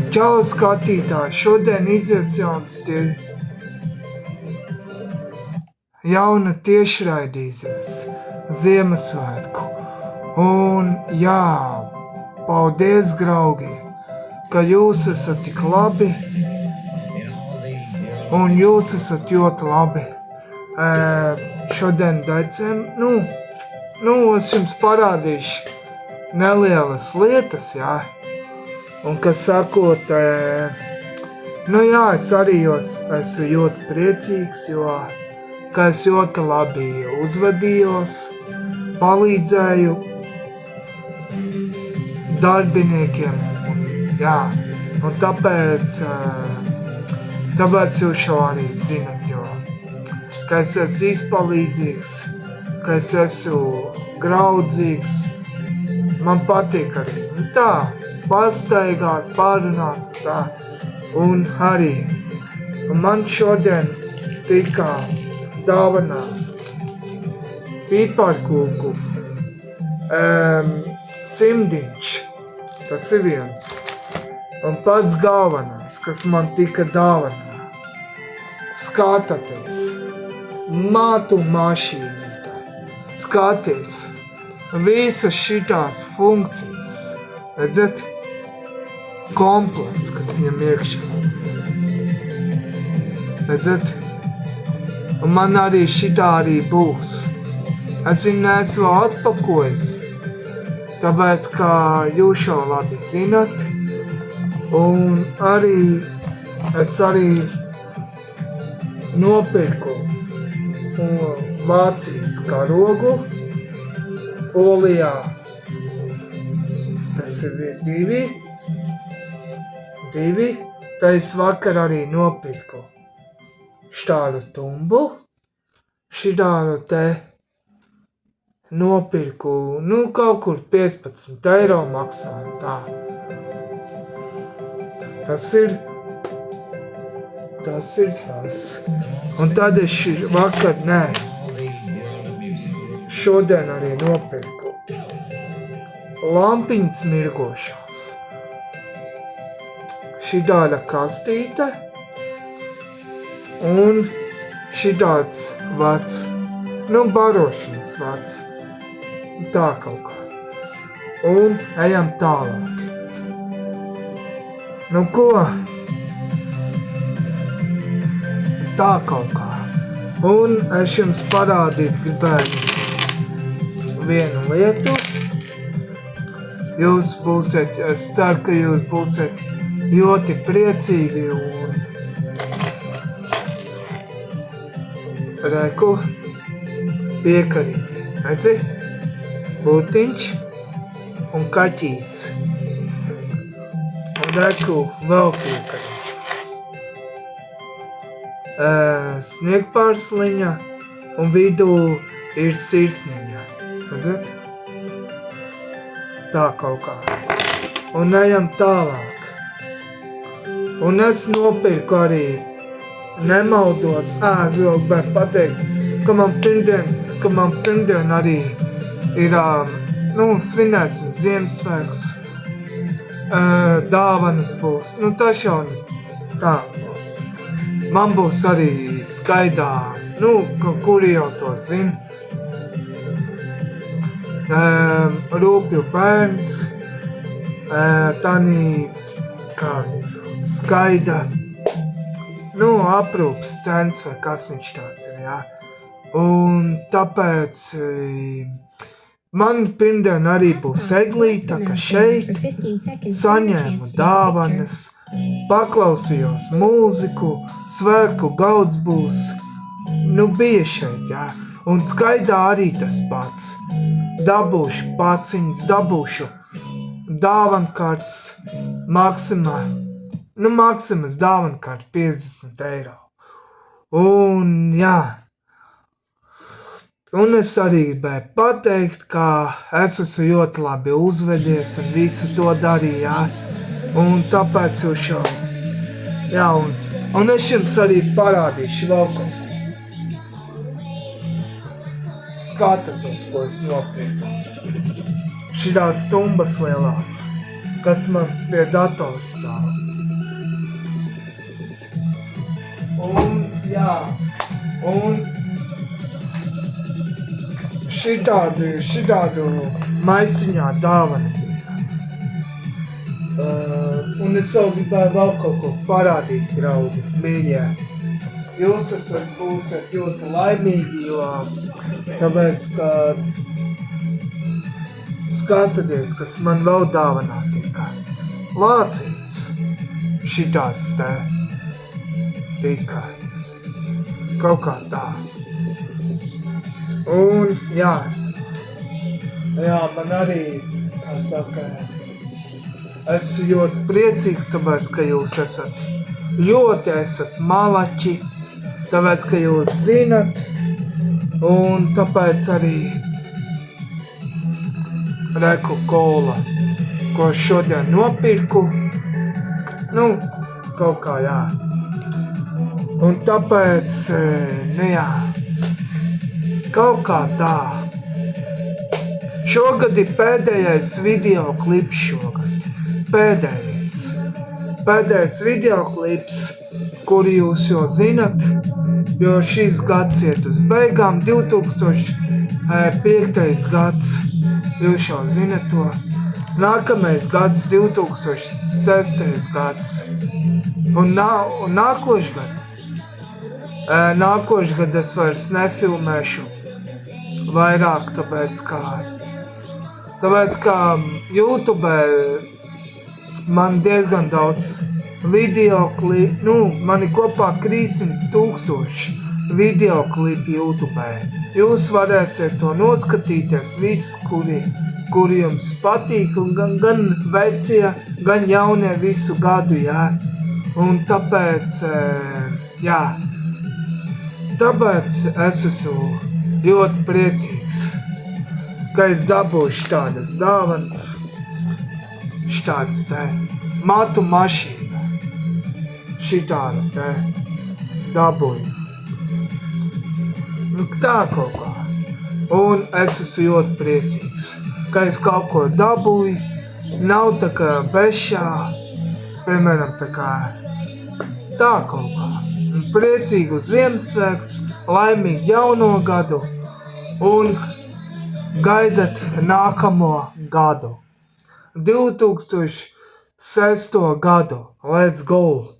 Čau skatītāji, šodien izies jauna tiešraidīsies Ziemassvētku. Un jā, paldies, draugi, ka jūs esat tik labi. Un jūs esat ļoti labi. Šodien es jums parādīšu nelielas lietas, jā. Un, kas sakot, es arī esmu ļoti priecīgs, jo, ka es ļoti labi uzvedījos, palīdzēju darbiniekiem, un tāpēc jūs jau arī zinat, jo, ka es esmu izpalīdzīgs, ka es esmu graudzīgs, man patīk arī tā. Pastaigāt, pārunāt tā. Un arī man šodien tika dāvanā piparkūku cimdiņš. Tas ir viens. Un pats galvenais, kas man tika dāvanā. Skatāties. Mātu mašīnītā. Skaties. Visas šitās funkcijas. Redzat? Komplekts, kas viņam iekšā. Redzat? Un man arī šitā arī būs. Es viņu neesmu atpakojis, tāpēc, ka jūs jau labi zinat. Un es arī nopirku Vācijas karogu Polijā. Tas ir divi. Tā es vakar arī nopirku štādu tumbu. Šitādu te nopirku, kaut kur 15 eiro maksāju tā. Tas ir tas. Un tad es šodien arī nopirku lampiņas mirgošās. Šitāda kastīte un šitāds vats, barošanas vats. Tā kaut kā. Un ejam tālāk. Ko? Tā kaut kā. Un es jums parādīt gribētu vienu lietu. Es ceru, ka jūs būsiet ļoti priecīgi un reku piekarīgi. Redzi? Būtiņš un kaķīts. Un reku vēl piekarīgs. Sniegpārsliņa un vidū ir sirsniņa. Redzat? Tā kaut kā. Un ejam tālāk. Un es nopirku arī, nemaldos, es vēl gribētu pateikt, ka man pirmdien arī ir, svinēsim Ziemassvētkus, dāvanas būs, tas jau tā. Man būs arī skaidā, kuri jau to zina, Rūpju bērns, tādī kāds skaida, aprūpas centrs vai kas viņš tāds ir, jā. Un tāpēc man pirmdien arī būs eglīte, ka šeit saņēmu dāvanas, paklausījos mūziku, svētku gauds būs, bija šeit, jā. Un skaidā arī tas pats. Dabūšu paciņas, dabūšu dāvankartes Maksimas dāvankārt 50 eiro. Un un es arī gribēju pateikt, ka es esmu ļoti labi uzvedies un visu to darīju, jā. Un tāpēc jūs jau, un es jums arī parādīšu vēl kaut ko. Skatāties, ko es nopirku. Šitās tumbas lielās. kas man pie datora stāv. Un, jā, un šitādu maisiņā dāvana bija. Un es vēl gribēju vēl kaut ko parādīt, draugi, mīļie. Jūs būsiet ļoti laimīgi, jo tāpēc, ka skatāties, kas man vēl dāvanā tikai. Lācīts šitāds te tikai. Kaut kā tā. Un, jā, man arī, kā saka, esmu ļoti priecīgs, tāpēc, ka jūs esat malači, tāpēc, ka jūs zinat, un tāpēc arī reku kola, ko šodien nopirku, kaut kā, jā. Un tāpēc, jā, kaut kā tā. Šogad ir pēdējais videoklips šogad. Pēdējais videoklips, kuru jūs jau zinat, jo šis gads iet uz beigām, 2005. gads, jūs jau zinat to. Nākamais gads, 2006. gads. Un nākošgad es vairs nefilmēšu vairāk, tāpēc kā YouTube man diezgan daudz videoklipu, man ir kopā 300,000 videoklipu YouTube. Jūs varēsiet to noskatīties visu, kuri jums patīk, un gan vecie, gan jaunie visu gadu, jā. Un tāpēc, jā, tāpēc es esmu ļoti priecīgs, ka es dabūšu tādas dāvanas, šitādas te matu mašīna, šitāda te dabūju. Tā kaut kā. Un es esmu ļoti priecīgs, ka es kaut ko dabūju, nav tā kā bešā, piemēram, tā kaut kā. Priecīgu Ziemassvētkus, laimīgu jauno gadu un gaidat nākamo gadu. 2006. gadu. Let's go!